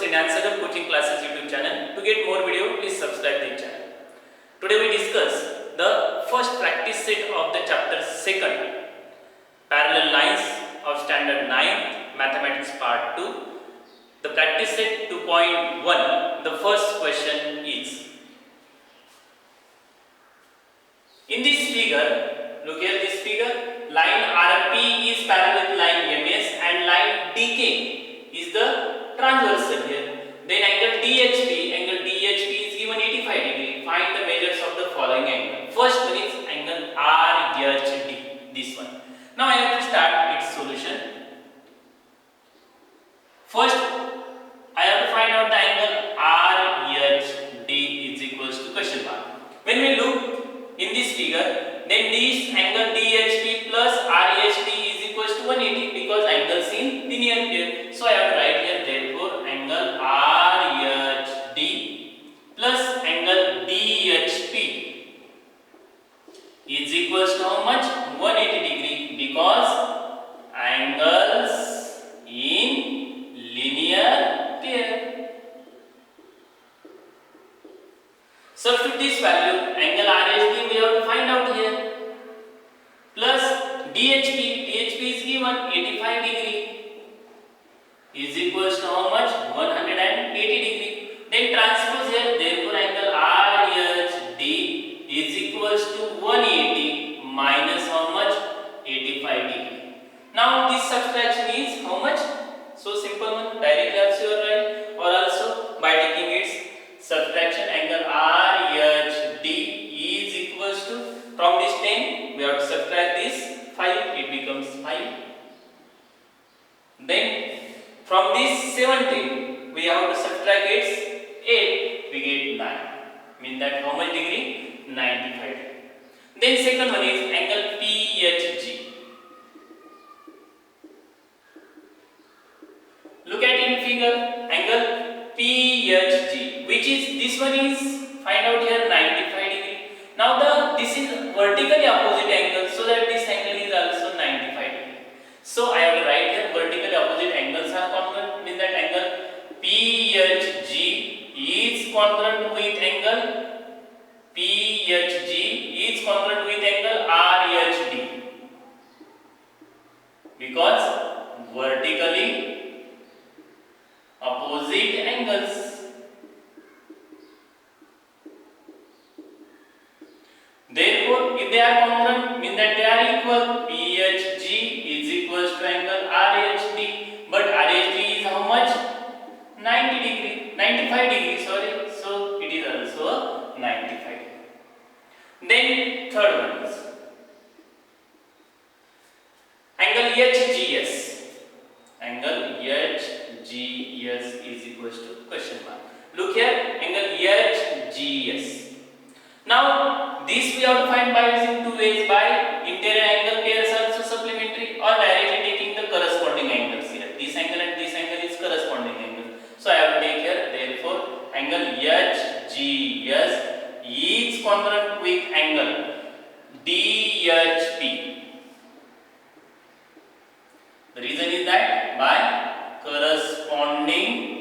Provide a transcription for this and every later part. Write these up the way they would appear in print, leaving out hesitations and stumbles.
in Answer Coaching Classes YouTube channel. To get more video, please subscribe the channel. Today we discuss the first practice set of the chapter 2nd, Parallel Lines of Standard 9, Mathematics Part 2. The practice set 2.1. The first question is, in this figure, look here this figure, line RP is parallel to line MS and line DK is the transversal here. Then angle DHP is given 85 degree. Find the measures of the following angle. First one is angle RHD, this one. Now I have to start its solution. First, I have to find out the angle RHD is equals to question mark. When we look in this figure, then this angle DHP plus RHD is equals to 180 because angles in linear here. So I have to write here therefore angle RHD plus angle DHP is equals to how much? 180 degree because angles in linear pair. Substitute this value, angle RHD we have to find out here, plus DHP is given 85 degree is equals to how much? 180 degree. Then transpose here, therefore angle RHD is equals to 180 minus how much? 85 degree. Now this subtraction is how much? So simple one, directly also you are right, or also by taking its subtraction, angle RHD is equals to, from this 10 we have to subtract this 5, it becomes 5. Then from this 17 we have to subtract its 8, we get 9. Mean that how much degree? 95 degree. Then second one is angle PHG. Look at in figure, angle PHG, which is this one is find out here 95 degree. Now this is vertically opposite angle, so that this angle is also 95 degree. So I have to write here vertically opposite angles are congruent, mean that angle PHG is congruent with angle RHD because vertically opposite angles. Therefore, if they are congruent, mean that they are equal. PHG is equals to angle RHD, but RHD is how much? 95 degree, sorry. So it is also 95 degree. Then third one is angle HGS. Angle HGS is equals to question mark. Look here, angle HGS. Now this we have to find by using two ways, by interior angle pairs also supplementary, or directly taking the corresponding angles here. This angle and this angle is corresponding angle. So I have to take here therefore angle HGS is congruent with angle DHP. The reason is that by corresponding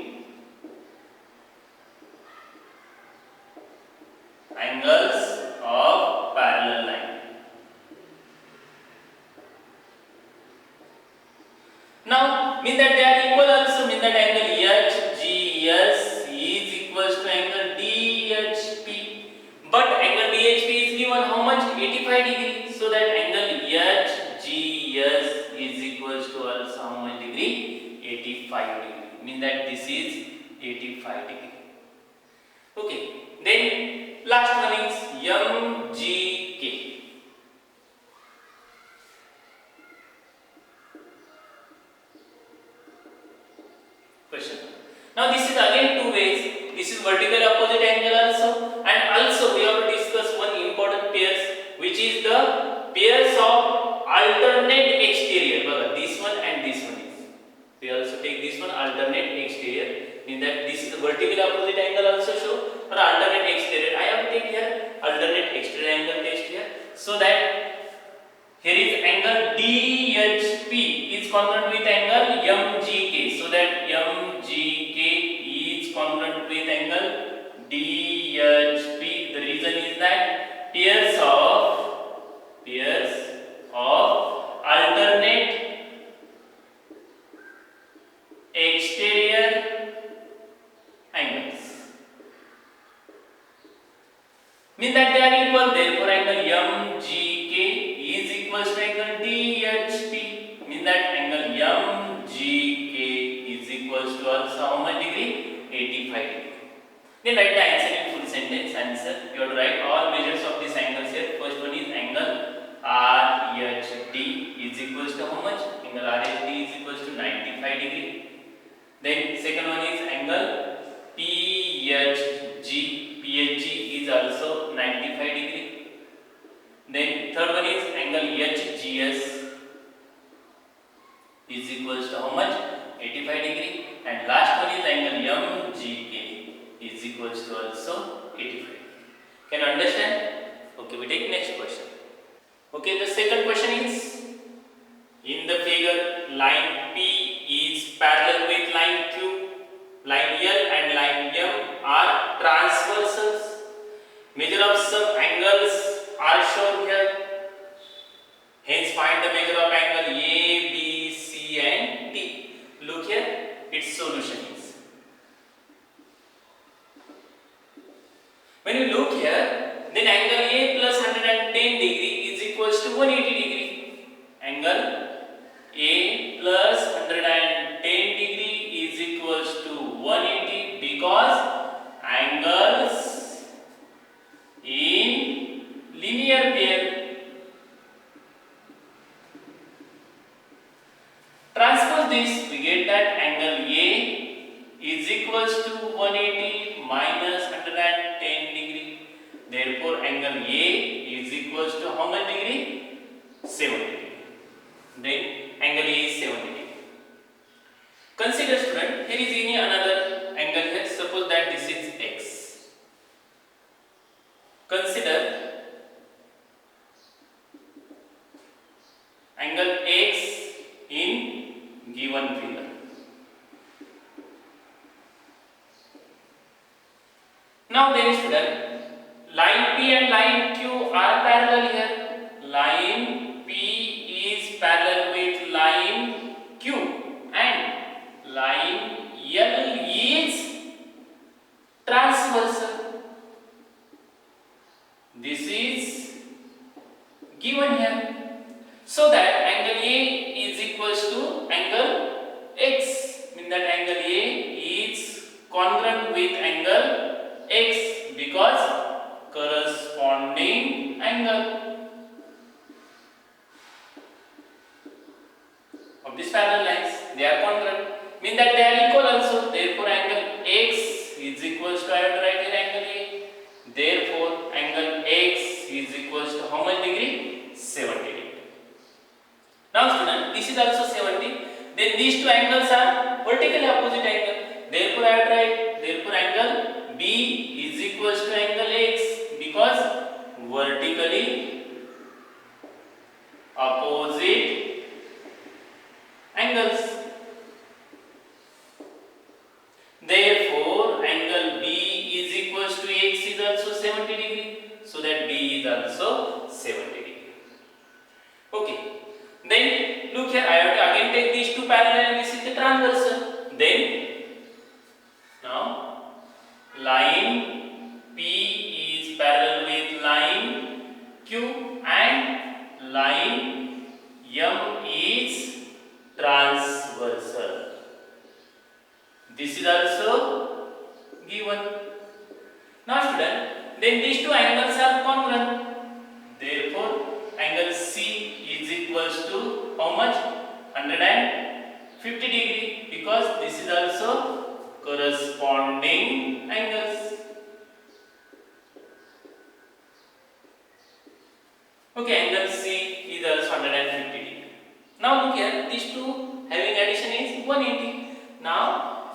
angles of parallel line. Now, mean that they are equal also, mean that angle HGS is equals to angle DHP. But angle DHP is given how much? 85 degree. So that angle HGS is equals to also how much degree? 85 degree. Mean that this is 85 degree. Okay. Then last one is MGK. Question. Now this is again two ways. This is vertically opposite angle also, and also we have to discuss one important pairs, which is the pairs of alternate exterior. This one and this one is. We also take this one alternate exterior. Mean that this is the vertically opposite angle also show, or alternate exterior. I have to take here alternate exterior angle test here, so that here is angle DHP is congruent with angle MGK, so that MGK pairs of alternate exterior angles. Mean that they are equal, therefore angle MGK is equals to angle DHP. Mean that angle MGK is equals to also how much degree? 85 degree. Then write the answer in full sentence. Answer. You have to write all measures of these angles here. First one is angle RHD is equals to how much? Angle RHD is equals to 95 degree. Then second one is angle PHG. PHG is also 95 degree. Then third one is angle HGS is equals to how much? 85 degree. And last one is angle MGK is equals to also 85. Can you understand? Okay, we take next question. Okay, the second question is, in the figure line P is parallel with line Q, line L and line M are transversals. Measure of some angles are shown here. Hence find the measure of angle A, B, C and D. Look here, its solution is. When you look here, then angle A plus 110 degree is equals to 180 degree. Angle A plus 110 degree is equals to 180 because angles in linear pair. Transpose this, we get that angle A is equals to 180 minus 110 degree. Therefore, angle A is equals to how much degree? 70 degree. Then angle A is 70 degree. Consider, student, here is any another angle here. Suppose that this is X. Consider angle X in given figure. Now then, student, line P and line Q are parallel here. Line P is parallel with line Q and line L is transversal. This is given here. So that angle A is equals to angle X. Mean that angle A is congruent with angle X because corresponding angle of these parallel lines, they are congruent. Mean that they are equal also. Therefore, angle X is equals to, I have to write here angle A. Therefore, angle X is equals to how much degree? 70 degree. Now, student, this is also 70. Then these two angles are vertically opposite angle. Therefore, I have to write. Therefore, angle B is equals to angle X because vertically opposite angles. Therefore, angle B is equals to X is also 70 degree. So that B is also 70 degree. Okay. Then look here, I have to again take these two parallel and this is the transversal. Then now line P is parallel with line Q and line M is transversal. This is also given. Now, student, then these two angles are congruent. Therefore, angle C is equals to how much? 150 degree because this is also corresponding angles. Okay, angle C is also 150 degree. Now look here, these two having addition is 180. Now,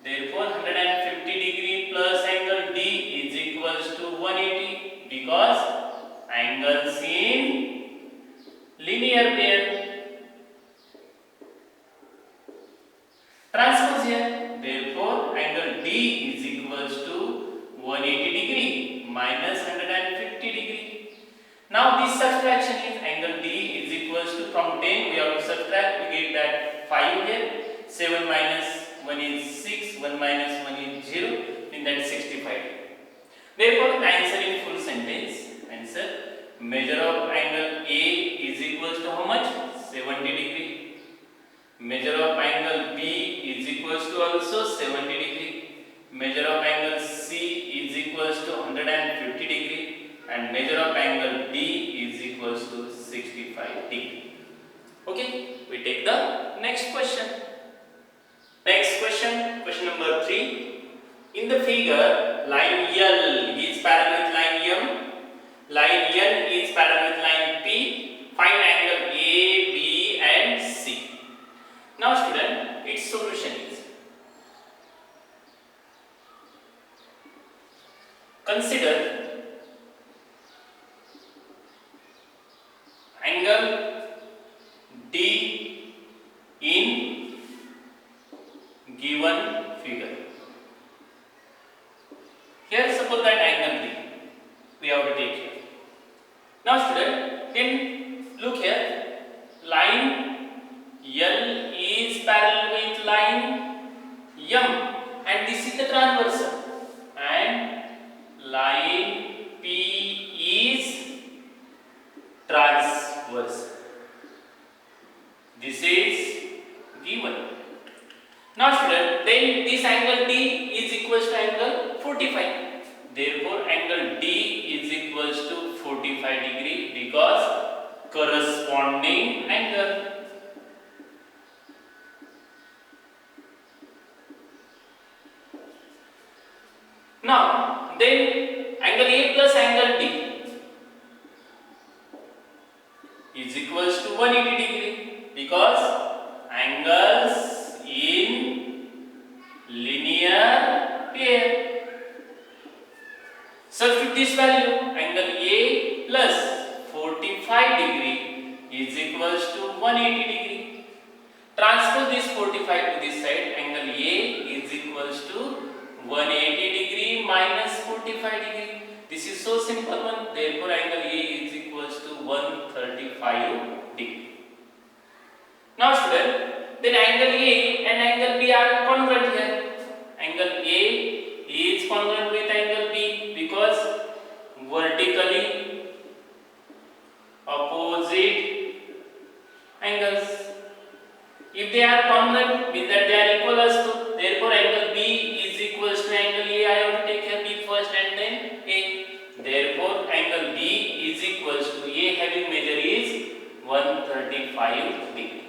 therefore 150 degree plus angle D is equals to 180 because angles in linear pair. Transpose here. Therefore, angle D is equals to 180 degree minus 150 degree. Now this subtraction is angle D is equals to, from 10 we have to subtract, we get that 5 here, 7 minus 1 is 6, 1 minus 1 is 0, in that 65. Therefore the answer in full sentence, answer measure of angle A is equals to how much? 70 degree. Measure of angle B is equals to also 70 degree. Measure of angle C is equals to 150 degree. And measure of angle D is equals to 65 degree. Okay, we take the next question. Next question, question number 3. In the figure, line L is parallel with line M. Line L is parallel with line P. Find angle A, B and C. Now student, its solution is, consider angle D in given figure. Here suppose that angle D we have to take here. Now student, then look here, line L is parallel with line M and this is the transversal, and line P is transverse. This is given. Now student, then this angle D is equals to angle 45. Therefore angle D is equals to 45 degree because corresponding angle. Now then angle A plus angle D is equals to 180 degree because angles in linear pair. Substitute this value, angle A plus 45 degree is equals to 180 degree. Transpose this 45 to this side, angle A is equals to 180 degree minus 45 degree. This is so simple one, therefore angle A is equals to 135 degree. Now student, then angle A and angle B are congruent here. Angle A is congruent with angle B because vertically opposite angles. If they are congruent, means that they are equal as to. Therefore angle B is equals to angle A. I have to take here B first and then A. Therefore angle B is equals to A having measure is 135 degree.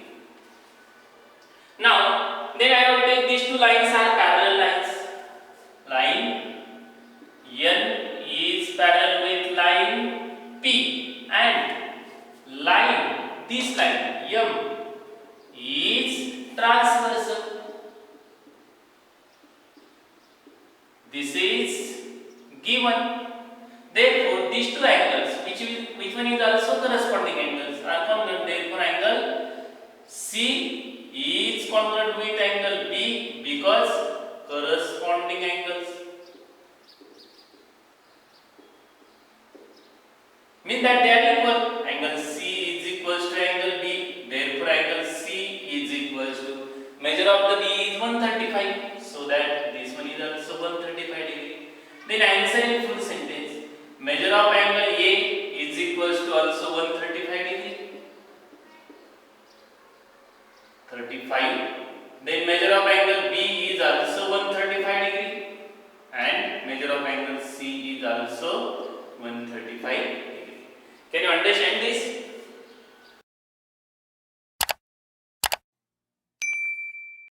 Now then I have to take these two lines are parallel lines. Line N is parallel with line P and line, this line M is transversal. This is given. Therefore these two angles, which one is also corresponding angles, are congruent. Therefore angle C is congruent with angle B because corresponding angles. Means that they are equal. Angle C is equals to angle B. Therefore angle C is equals to, measure of the B is 135.